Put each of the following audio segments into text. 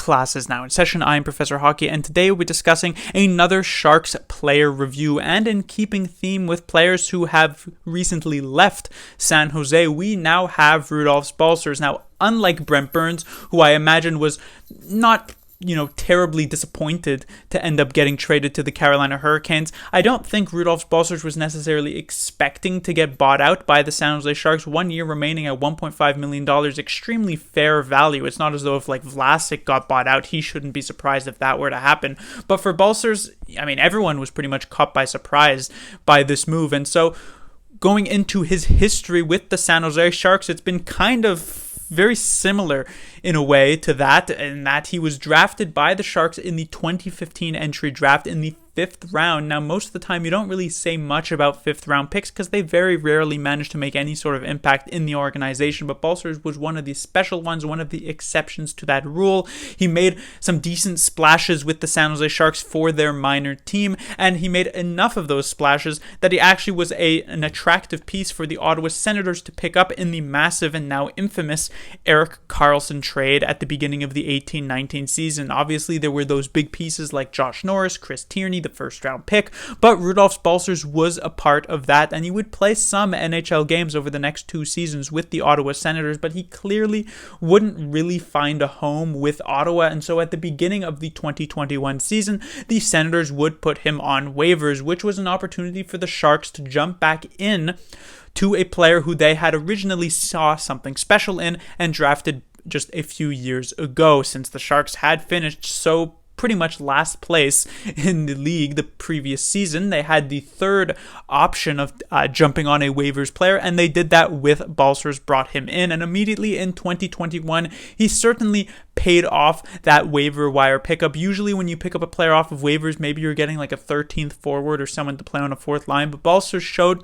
Class is now in session. I am Professor Hockey, and today we'll be discussing another Sharks player review. And in keeping theme with players who have recently left San Jose, we now have Rudolfs Balcers. Now, unlike Brent Burns, who I imagine was not terribly disappointed to end up getting traded to the Carolina Hurricanes, I don't think Rudolfs Balcers was necessarily expecting to get bought out by the San Jose Sharks. 1 year remaining at $1.5 million, extremely fair value. It's not as though if Vlasic got bought out, he shouldn't be surprised if that were to happen. But for Balcers, everyone was pretty much caught by surprise by this move. And so going into his history with the San Jose Sharks, it's been kind of very similar in a way to that, in that he was drafted by the Sharks in the 2015 entry draft in the 5th round. Now, most of the time, you don't really say much about 5th round picks because they very rarely manage to make any sort of impact in the organization. But Balcers was one of the special ones, one of the exceptions to that rule. He made some decent splashes with the San Jose Sharks for their minor team, and he made enough of those splashes that he actually was an attractive piece for the Ottawa Senators to pick up in the massive and now infamous Erik Karlsson trade at the beginning of the 18-19 season. Obviously, there were those big pieces like Josh Norris, Chris Tierney, the first round pick, but Rudolfs Balcers was a part of that, and he would play some NHL games over the next 2 seasons with the Ottawa Senators, but he clearly wouldn't really find a home with Ottawa. And so at the beginning of the 2021 season, the Senators would put him on waivers, which was an opportunity for the Sharks to jump back in to a player who they had originally saw something special in and drafted just a few years ago, since the Sharks had finished so pretty much last place in the league the previous season. They had the third option of jumping on a waivers player, and they did that with Balcers, brought him in, and immediately in 2021, he certainly paid off that waiver wire pickup. Usually when you pick up a player off of waivers, maybe you're getting like a 13th forward or someone to play on a 4th line, but Balcers showed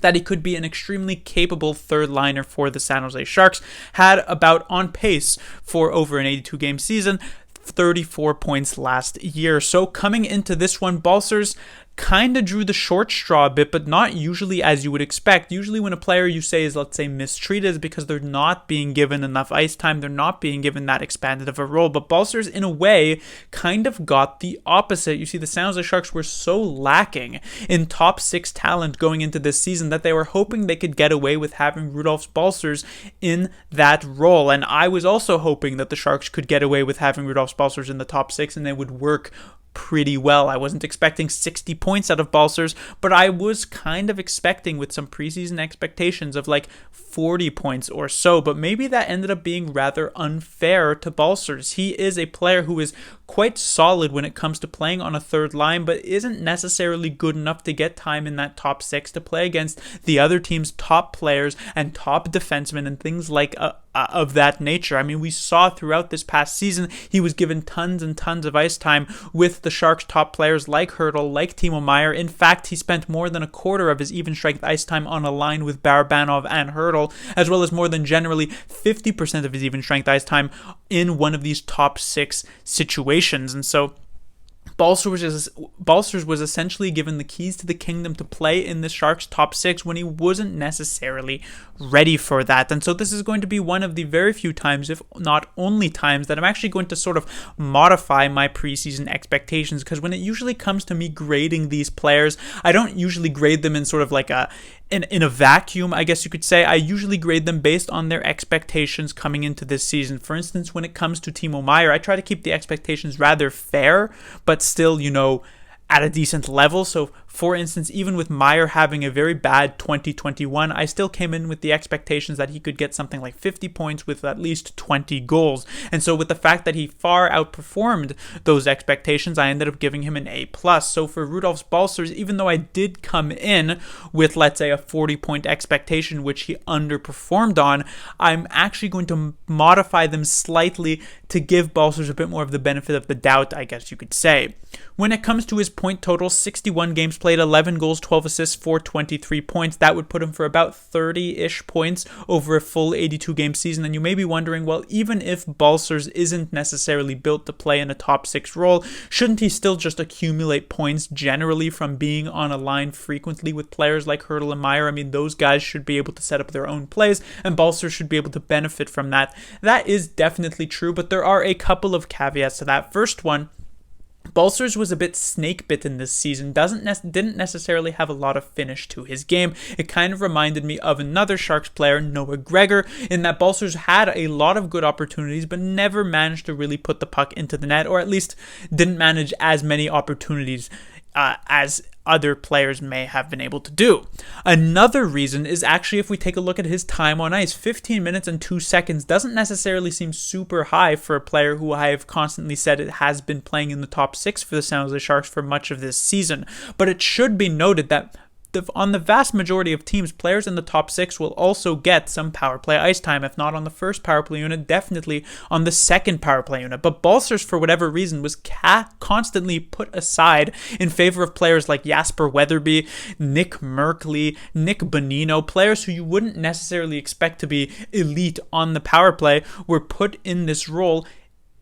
that he could be an extremely capable third liner for the San Jose Sharks, had about on pace for over an 82-game season, 34 points last year. So coming into this one, Balcers kind of drew the short straw a bit, but not usually as you would expect. Usually when a player you say is, let's say, mistreated, is because they're not being given enough ice time, they're not being given that expanded of a role. But Balcers, in a way, kind of got the opposite. You see, the San Jose Sharks were so lacking in top 6 talent going into this season that they were hoping they could get away with having Rudolfs Balcers in that role. And I was also hoping that the Sharks could get away with having Rudolfs Balcers in the top 6 and they would work pretty well. I wasn't expecting 60 points out of Balcers, but I was kind of expecting, with some preseason expectations, of like 40 points or so, but maybe that ended up being rather unfair to Balcers. He is a player who is quite solid when it comes to playing on a third line, but isn't necessarily good enough to get time in that top 6 to play against the other team's top players and top defensemen and things like of that nature. We saw throughout this past season, he was given tons and tons of ice time with the Sharks' top players like Hertl, like Timo Meier. In fact, he spent more than a quarter of his even strength ice time on a line with Barabanov and Hertl, as well as more than generally 50% of his even strength in one of these top 6 situations. And so Balcers was essentially given the keys to the kingdom to play in the Sharks' top 6 when he wasn't necessarily ready for that. And so this is going to be one of the very few times, if not only times, that I'm actually going to sort of modify my preseason expectations, because when it usually comes to me grading these players, I don't usually grade them in sort of like in a vacuum, I guess you could say. I usually grade them based on their expectations coming into this season. For instance, when it comes to Timo Meier, I try to keep the expectations rather fair, but still, at a decent level. So, for instance, even with Meier having a very bad 2021, I still came in with the expectations that he could get something like 50 points with at least 20 goals. And so with the fact that he far outperformed those expectations, I ended up giving him an A+. So for Rudolfs Balcers, even though I did come in with, let's say, a 40-point expectation, which he underperformed on, I'm actually going to modify them slightly to give Balcers a bit more of the benefit of the doubt, I guess you could say. When it comes to his point total, 61 games played, 11 goals, 12 assists for 23 points. That would put him for about 30-ish points over a full 82-game season. And you may be wondering, well, even if Balcers Balcers isn't necessarily built to play in a top 6 role, shouldn't he still just accumulate points generally from being on a line frequently with players like Hurdle and Meyer? I mean, those guys should be able to set up their own plays, and Balcers should be able to benefit from that. That is definitely true, but there are a couple of caveats to that. First one, Balcers was a bit snake-bitten this season, didn't necessarily have a lot of finish to his game. It kind of reminded me of another Sharks player, Noah Gregor, in that Balcers had a lot of good opportunities but never managed to really put the puck into the net, or at least didn't manage as many opportunities as other players may have been able to do. Another reason is actually if we take a look at his time on ice, 15 minutes and 2 seconds doesn't necessarily seem super high for a player who I have constantly said it has been playing in the top 6 for the San Jose Sharks for much of this season. But it should be noted that on the vast majority of teams, players in the top 6 will also get some power play ice time, if not on the first power play unit, definitely on the second power play unit. But Balcers, for whatever reason, was constantly put aside in favor of players like Jasper Weatherby, Nick Merkley, Nick Bonino, players who you wouldn't necessarily expect to be elite on the power play were put in this role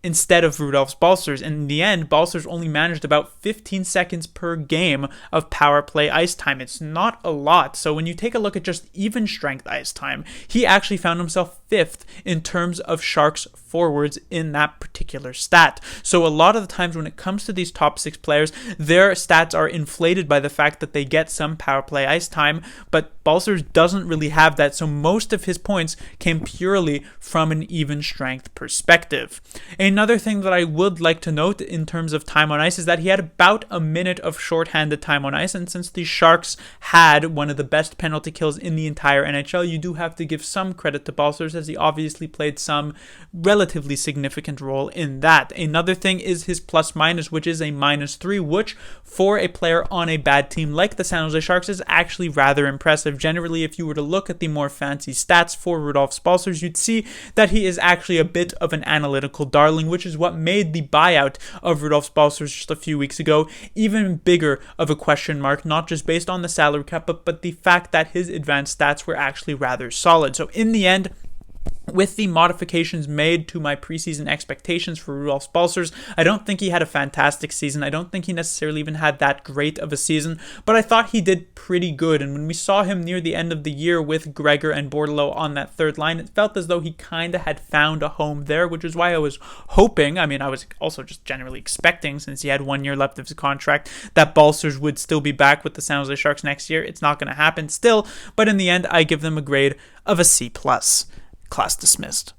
instead of Rudolfs Balcers. And in the end, Balcers only managed about 15 seconds per game of power play ice time. It's not a lot. So when you take a look at just even strength ice time, he actually found himself 5th in terms of Sharks forwards in that particular stat. So a lot of the times when it comes to these top 6 players, their stats are inflated by the fact that they get some power play ice time, but Balcers doesn't really have that, so most of his points came purely from an even strength perspective. Another thing that I would like to note in terms of time on ice is that he had about a minute of shorthanded time on ice, and since the Sharks had one of the best penalty kills in the entire NHL, you do have to give some credit to Balcers, as he obviously played some relatively significant role in that. Another thing is his plus minus, which is a -3, which for a player on a bad team like the San Jose Sharks is actually rather impressive. Generally, if you were to look at the more fancy stats for Rudolfs Balcers, you'd see that he is actually a bit of an analytical darling, which is what made the buyout of Rudolfs Balcers just a few weeks ago even bigger of a question mark, not just based on the salary cap, but the fact that his advanced stats were actually rather solid. So in the end, with the modifications made to my preseason expectations for Rudolfs Balcers, I don't think he had a fantastic season. I don't think he necessarily even had that great of a season, but I thought he did pretty good. And when we saw him near the end of the year with Gregor and Bordelot on that third line, it felt as though he kind of had found a home there, which is why I was hoping, I was also just generally expecting, since he had 1 year left of his contract, that Balcers would still be back with the San Jose Sharks next year. It's not going to happen still, but in the end, I give them a grade of a C+. Class dismissed.